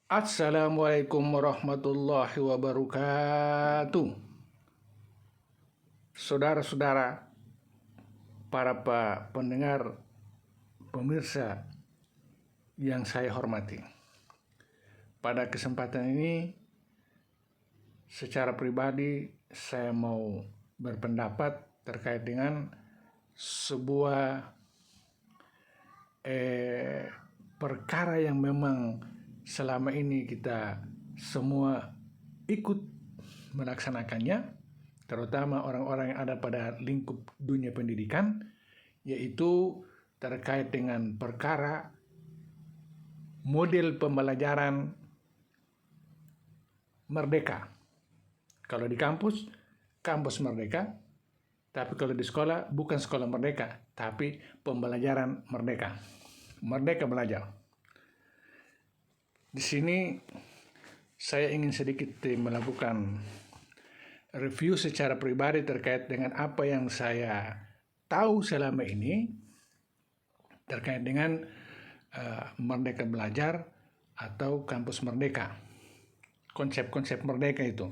Assalamualaikum warahmatullahi wabarakatuh. Saudara-saudara, para pendengar, pemirsa yang saya hormati. Pada kesempatan ini, secara pribadi saya mau berpendapat terkait dengan sebuah perkara yang memang selama ini kita semua ikut melaksanakannya, terutama orang-orang yang ada pada lingkup dunia pendidikan, yaitu terkait dengan perkara model pembelajaran merdeka. Kalau di kampus, kampus merdeka, tapi kalau di sekolah, bukan sekolah merdeka, tapi pembelajaran merdeka. Merdeka belajar. Di sini saya ingin sedikit melakukan review secara pribadi terkait dengan apa yang saya tahu selama ini terkait dengan Merdeka Belajar atau Kampus Merdeka. Konsep-konsep merdeka itu.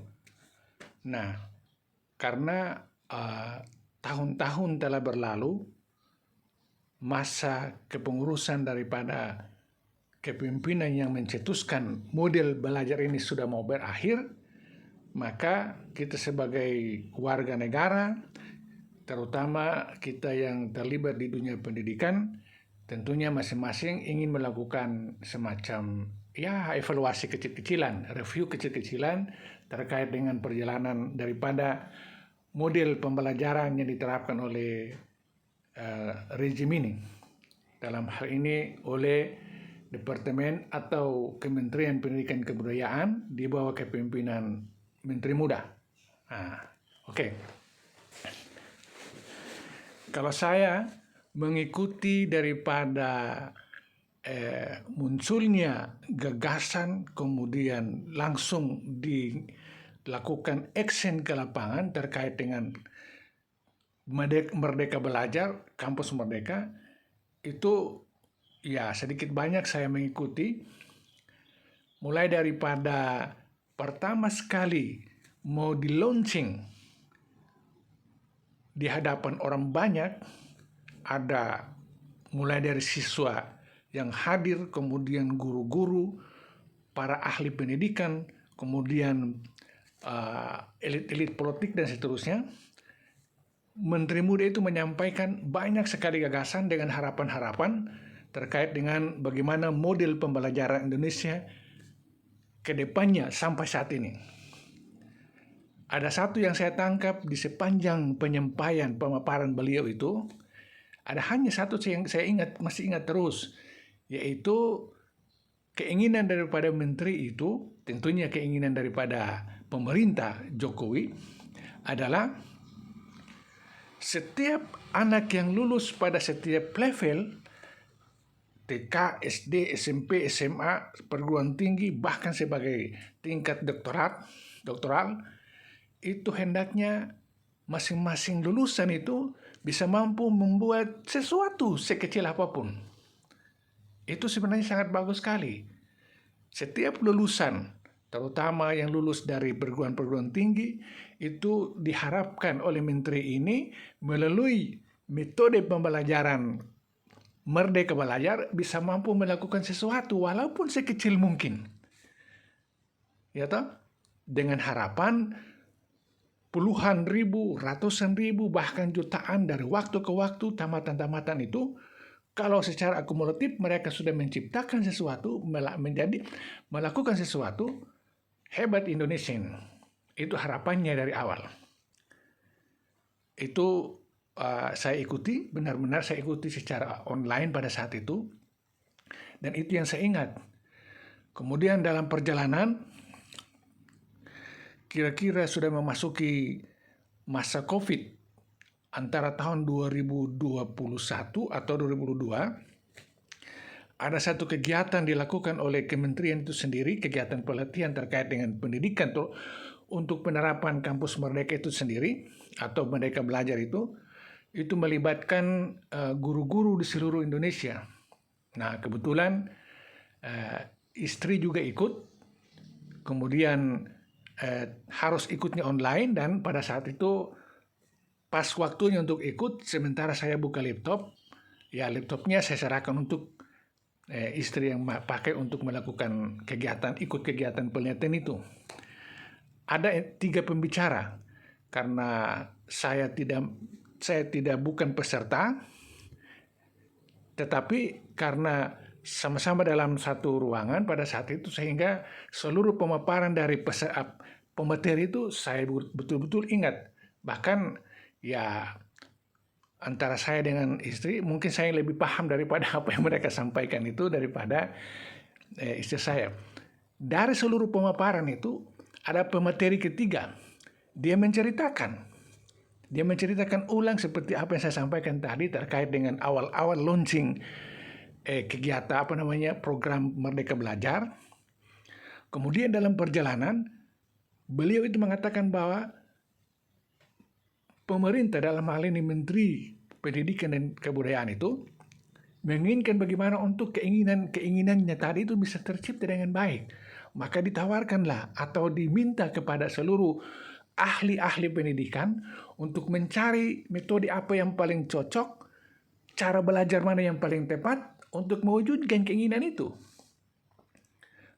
Nah, karena tahun-tahun telah berlalu, masa kepengurusan daripada kepemimpinan yang mencetuskan model belajar ini sudah mau berakhir, maka kita sebagai warga negara, terutama kita yang terlibat di dunia pendidikan, tentunya masing-masing ingin melakukan semacam evaluasi kecil-kecilan, review kecil-kecilan terkait dengan perjalanan daripada model pembelajaran yang diterapkan oleh rezim ini. Dalam hal ini oleh Departemen atau Kementerian Pendidikan Kebudayaan di bawah kepemimpinan Menteri Muda. Oke. Kalau saya mengikuti daripada munculnya gagasan, kemudian langsung dilakukan action ke lapangan terkait dengan Merdeka Belajar, Kampus Merdeka, itu sedikit banyak saya mengikuti. Mulai daripada pertama sekali mau di-launching di hadapan orang banyak, ada mulai dari siswa yang hadir, kemudian guru-guru, para ahli pendidikan, kemudian elit-elit politik dan seterusnya. Menteri Muda itu menyampaikan banyak sekali gagasan dengan harapan-harapan terkait dengan bagaimana model pembelajaran Indonesia ke depannya sampai saat ini. Ada satu yang saya tangkap di sepanjang penyampaian pemaparan beliau itu, ada hanya satu yang saya masih ingat terus, yaitu keinginan daripada menteri itu, tentunya keinginan daripada pemerintah Jokowi adalah setiap anak yang lulus pada setiap level, TK, SD, SMP, SMA, perguruan tinggi, bahkan sebagai tingkat doktoral, itu hendaknya masing-masing lulusan itu bisa mampu membuat sesuatu sekecil apapun. Itu sebenarnya sangat bagus sekali. Setiap lulusan, terutama yang lulus dari perguruan tinggi, itu diharapkan oleh menteri ini melalui metode pembelajaran Merdeka Belajar bisa mampu melakukan sesuatu walaupun sekecil mungkin. Ya toh? Dengan harapan puluhan ribu, ratusan ribu, bahkan jutaan dari waktu ke waktu tamatan-tamatan itu, kalau secara akumulatif mereka sudah menciptakan sesuatu, melakukan sesuatu, hebat Indonesia. Itu harapannya dari awal. Itu saya ikuti, benar-benar saya ikuti secara online pada saat itu. Dan itu yang saya ingat. Kemudian dalam perjalanan, kira-kira sudah memasuki masa COVID, antara tahun 2021 atau 2022, ada satu kegiatan dilakukan oleh kementerian itu sendiri, kegiatan pelatihan terkait dengan pendidikan untuk penerapan kampus Merdeka itu sendiri, atau Merdeka Belajar itu melibatkan guru-guru di seluruh Indonesia. Nah, kebetulan istri juga ikut, kemudian harus ikutnya online, dan pada saat itu pas waktunya untuk ikut, sementara saya buka laptop, ya laptopnya saya serahkan untuk istri yang pakai untuk melakukan ikut kegiatan penelitian itu. Ada 3 pembicara, karena saya tidak bukan peserta, tetapi karena sama-sama dalam satu ruangan pada saat itu, sehingga seluruh pemaparan dari pemateri itu saya betul-betul ingat. Bahkan ya antara saya dengan istri, mungkin saya lebih paham daripada apa yang mereka sampaikan itu daripada istri saya. Dari seluruh pemaparan itu ada pemateri ketiga. Dia menceritakan ulang seperti apa yang saya sampaikan tadi terkait dengan awal-awal launching kegiatan program Merdeka Belajar. Kemudian dalam perjalanan beliau itu mengatakan bahwa pemerintah, dalam hal ini Menteri Pendidikan dan Kebudayaan, itu menginginkan bagaimana untuk keinginannya tadi itu bisa tercipta dengan baik. Maka ditawarkanlah atau diminta kepada seluruh ahli-ahli pendidikan untuk mencari metode apa yang paling cocok, cara belajar mana yang paling tepat untuk mewujudkan keinginan itu.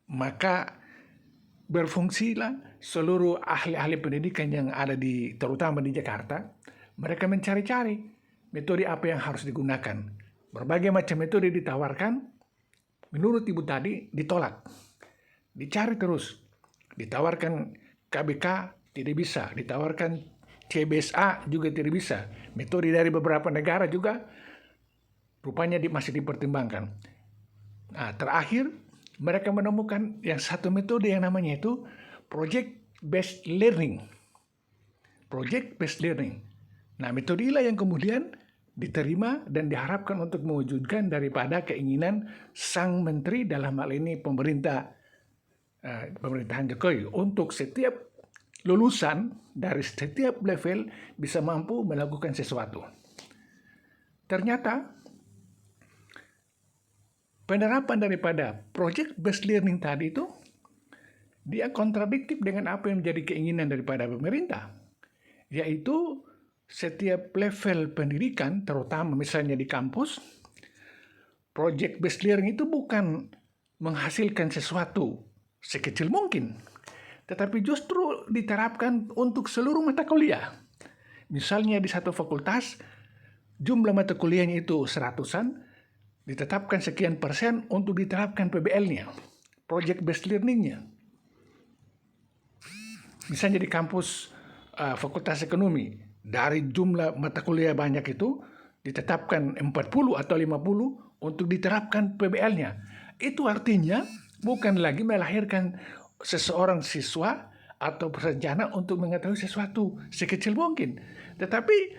Maka berfungsilah seluruh ahli-ahli pendidikan yang ada terutama di Jakarta. Mereka mencari-cari metode apa yang harus digunakan. Berbagai macam metode ditawarkan, menurut ibu tadi ditolak. Dicari terus, ditawarkan KBK tidak bisa, ditawarkan CBSA juga tidak bisa. Metode dari beberapa negara juga rupanya masih dipertimbangkan. Nah, terakhir mereka menemukan yang satu metode yang namanya itu Project Based Learning. Project Based Learning. Nah, metode inilah yang kemudian diterima dan diharapkan untuk mewujudkan daripada keinginan sang menteri, dalam hal ini pemerintahan Jokowi, untuk setiap lulusan dari setiap level bisa mampu melakukan sesuatu. Ternyata penerapan daripada project based learning tadi itu dia kontradiktif dengan apa yang menjadi keinginan daripada pemerintah, yaitu setiap level pendidikan, terutama misalnya di kampus, project based learning itu bukan menghasilkan sesuatu sekecil mungkin, tetapi justru diterapkan untuk seluruh mata kuliah. Misalnya di satu fakultas, jumlah mata kuliahnya itu 100-an, ditetapkan sekian persen untuk diterapkan PBL-nya, project based learning-nya. Misalnya di kampus Fakultas Ekonomi, dari jumlah mata kuliah banyak itu ditetapkan 40 atau 50 untuk diterapkan PBL-nya. Itu artinya bukan lagi melahirkan seseorang siswa atau perencana untuk mengetahui sesuatu sekecil mungkin, tetapi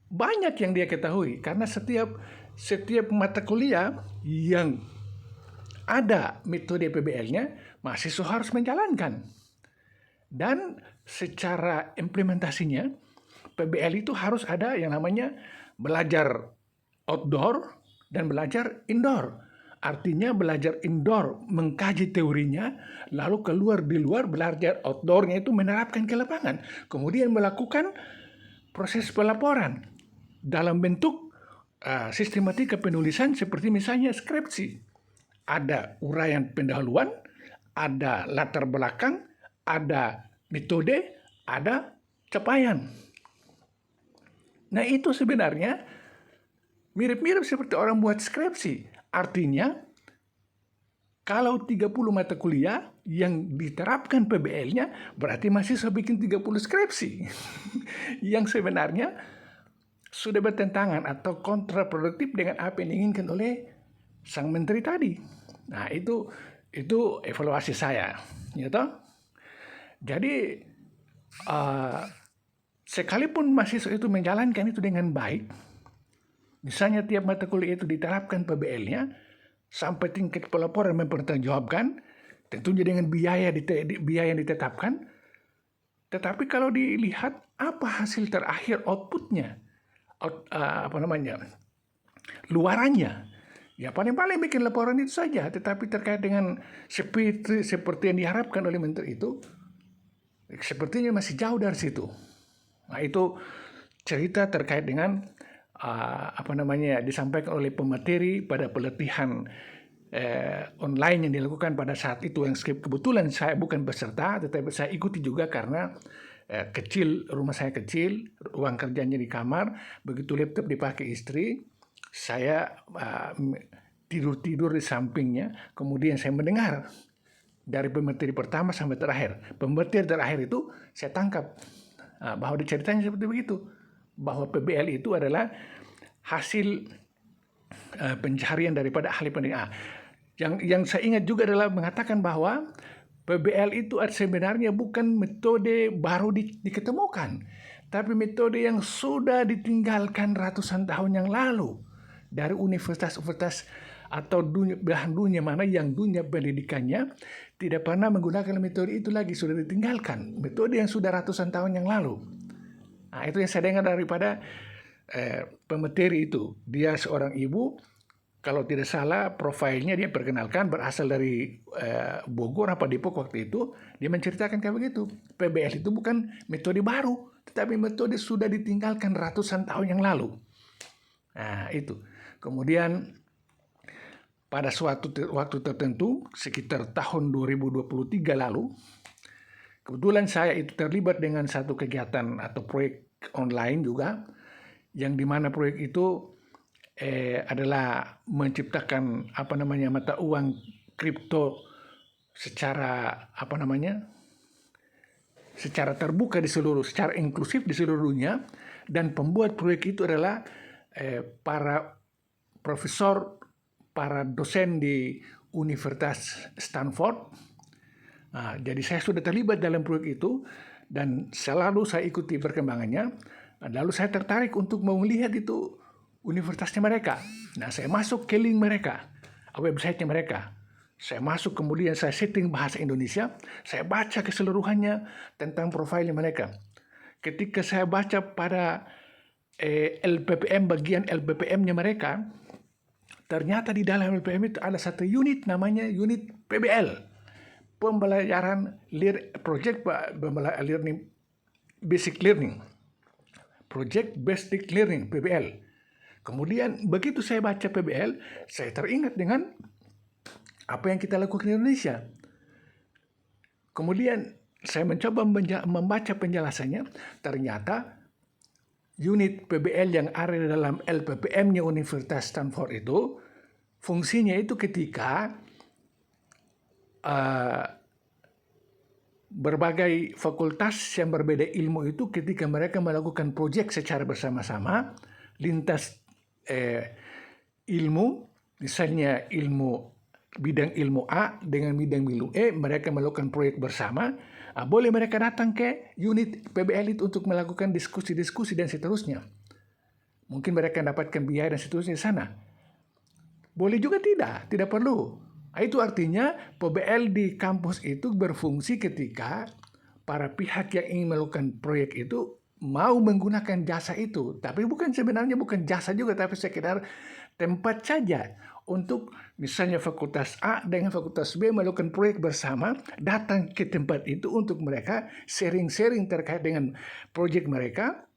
banyak yang dia ketahui, karena setiap mata kuliah yang ada metode PBL-nya, mahasiswa harus menjalankan. Dan secara implementasinya, PBL itu harus ada yang namanya belajar outdoor dan belajar indoor. Artinya belajar indoor mengkaji teorinya, lalu keluar di luar belajar outdoornya itu menerapkan ke lapangan. Kemudian melakukan proses pelaporan dalam bentuk sistematika penulisan seperti misalnya skripsi. Ada uraian pendahuluan, ada latar belakang, ada metode, ada capaian. Nah, itu sebenarnya mirip-mirip seperti orang buat skripsi. Artinya, kalau 30 mata kuliah yang diterapkan PBL-nya, berarti mahasiswa bikin 30 skripsi. Yang sebenarnya sudah bertentangan atau kontraproduktif dengan apa yang diinginkan oleh sang menteri tadi. Nah, itu evaluasi saya, ya toh? Jadi sekalipun mahasiswa itu menjalankan itu dengan baik, misalnya tiap mata kuliah itu diterapkan PBL-nya sampai tingkat pelaporan mempertanggungjawabkan, tentunya dengan biaya yang ditetapkan. Tetapi kalau dilihat apa hasil terakhir outputnya, luarannya, Ya paling-paling bikin laporan itu saja, tetapi terkait dengan seperti yang diharapkan oleh menteri itu, sepertinya masih jauh dari situ. Nah itu cerita terkait dengan disampaikan oleh pemateri pada pelatihan online yang dilakukan pada saat itu, yang kebetulan saya bukan peserta, tetapi saya ikuti juga karena rumah saya kecil, ruang kerjanya di kamar, begitu laptop dipakai istri, saya tidur di sampingnya, kemudian saya mendengar dari pemateri pertama sampai terakhir. Pemateri terakhir itu saya tangkap bahwa diceritanya seperti begitu, bahwa PBL itu adalah hasil pencarian daripada ahli pendidikan. Yang saya ingat juga adalah mengatakan bahwa PBL itu sebenarnya bukan metode baru diketemukan, tapi metode yang sudah ditinggalkan ratusan tahun yang lalu dari universitas-universitas atau belahan dunia mana yang dunia pendidikannya tidak pernah menggunakan metode itu lagi, sudah ditinggalkan. Metode yang sudah ratusan tahun yang lalu. Nah, itu yang saya dengar daripada pemateri itu. Dia seorang ibu, kalau tidak salah profilnya dia perkenalkan berasal dari Bogor apa Depok waktu itu. Dia menceritakan kayak begitu. PBL itu bukan metode baru, tetapi metode sudah ditinggalkan ratusan tahun yang lalu. Nah, itu. Kemudian pada suatu waktu tertentu, sekitar tahun 2023 lalu, kebetulan saya itu terlibat dengan satu kegiatan atau proyek online juga, yang dimana proyek itu adalah menciptakan mata uang kripto secara secara terbuka secara inklusif di seluruh dunia, dan pembuat proyek itu adalah para profesor, para dosen di Universitas Stanford. Nah, jadi saya sudah terlibat dalam proyek itu dan selalu saya ikuti perkembangannya. Lalu saya tertarik untuk mau melihat itu universitasnya mereka. Nah, saya masuk ke link mereka, websitenya mereka. Saya masuk, kemudian saya setting bahasa Indonesia, saya baca keseluruhannya tentang profilnya mereka. Ketika saya baca pada LPPM, bagian LPPM-nya mereka, ternyata di dalam LPPM itu ada satu unit namanya unit PBL, pembelajaran basic learning, project basic learning PBL. Kemudian begitu saya baca PBL, saya teringat dengan apa yang kita lakukan di Indonesia. Kemudian saya mencoba membaca penjelasannya, ternyata unit PBL yang ada dalam LPPM-nya Universitas Stanford itu, fungsinya itu ketika berbagai fakultas yang berbeda ilmu itu ketika mereka melakukan proyek secara bersama-sama, lintas ilmu, misalnya bidang ilmu A dengan bidang ilmu E, mereka melakukan proyek bersama, boleh mereka datang ke unit PBL itu untuk melakukan diskusi-diskusi dan seterusnya. Mungkin mereka mendapatkan biaya dan seterusnya di sana. Boleh juga tidak perlu. Itu artinya PBL di kampus itu berfungsi ketika para pihak yang ingin melakukan proyek itu mau menggunakan jasa itu. Tapi sebenarnya bukan jasa juga, tapi sekedar tempat saja untuk misalnya fakultas A dengan fakultas B melakukan proyek bersama, datang ke tempat itu untuk mereka sharing-sharing terkait dengan proyek mereka,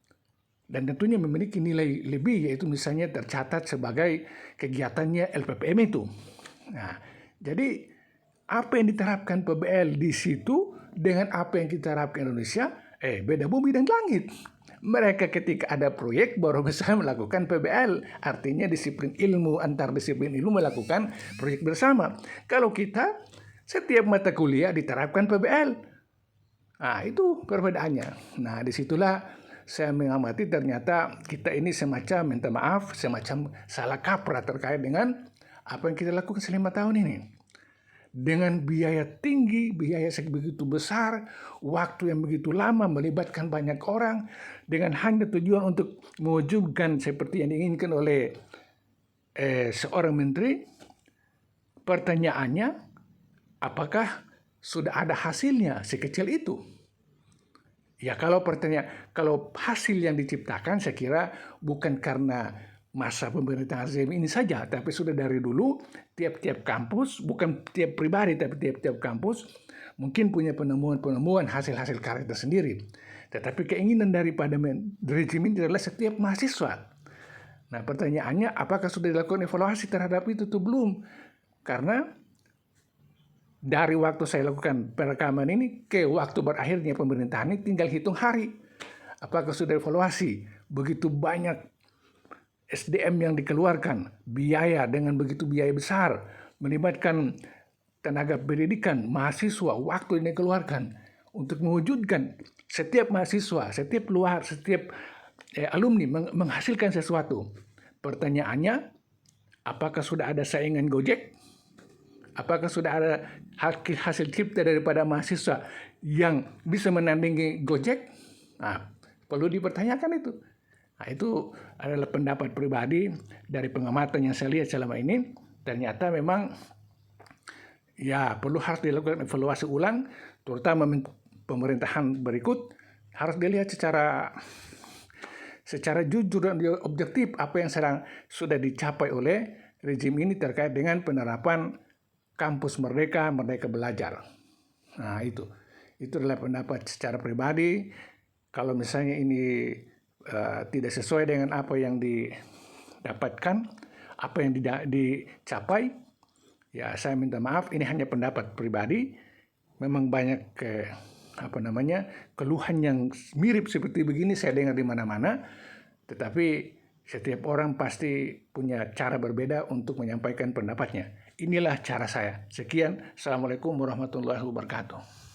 dan tentunya memiliki nilai lebih, yaitu misalnya tercatat sebagai kegiatannya LPPM itu. Nah, jadi apa yang diterapkan PBL di situ dengan apa yang kita terapkan di Indonesia, beda bumi dan langit. Mereka ketika ada proyek baru bisa melakukan PBL, artinya disiplin ilmu, antar disiplin ilmu melakukan proyek bersama. Kalau kita setiap mata kuliah diterapkan PBL, nah itu perbedaannya. Nah disitulah saya mengamati ternyata kita ini semacam, minta maaf, semacam salah kaprah terkait dengan apa yang kita lakukan selama tahun ini. Dengan biaya tinggi, biaya sebegitu besar, waktu yang begitu lama, melibatkan banyak orang, dengan hanya tujuan untuk mewujudkan seperti yang diinginkan oleh seorang menteri. Pertanyaannya, apakah sudah ada hasilnya sekecil itu? Ya kalau hasil yang diciptakan, saya kira bukan karena masa pemerintahan rezim ini saja, tapi sudah dari dulu tiap-tiap kampus, bukan tiap pribadi tapi tiap-tiap kampus mungkin punya penemuan-penemuan hasil-hasil karya tersendiri. Tetapi keinginan daripada rezim ini adalah setiap mahasiswa. Nah, pertanyaannya apakah sudah dilakukan evaluasi terhadap itu atau belum? Karena dari waktu saya lakukan perekaman ini ke waktu berakhirnya pemerintahan ini tinggal hitung hari. Apakah sudah evaluasi? Begitu banyak SDM yang dikeluarkan, biaya dengan begitu biaya besar, melibatkan tenaga pendidikan, mahasiswa, waktu yang dikeluarkan untuk mewujudkan setiap mahasiswa, setiap alumni menghasilkan sesuatu. Pertanyaannya, apakah sudah ada saingan Gojek? Apakah sudah ada hasil cipta daripada mahasiswa yang bisa menandingi Gojek? Nah, perlu dipertanyakan itu. Nah, itu adalah pendapat pribadi dari pengamatan yang saya lihat selama ini. Ternyata memang ya harus dilakukan evaluasi ulang, terutama pemerintahan berikut harus dilihat secara jujur dan objektif apa yang sudah dicapai oleh rezim ini terkait dengan penerapan kampus merdeka belajar. Nah, itu adalah pendapat secara pribadi. Kalau misalnya ini tidak sesuai dengan apa yang didapatkan, apa yang dicapai, ya saya minta maaf. Ini hanya pendapat pribadi. Memang banyak keluhan yang mirip seperti begini saya dengar di mana-mana. Tetapi setiap orang pasti punya cara berbeda untuk menyampaikan pendapatnya. Inilah cara saya. Sekian. Assalamualaikum warahmatullahi wabarakatuh.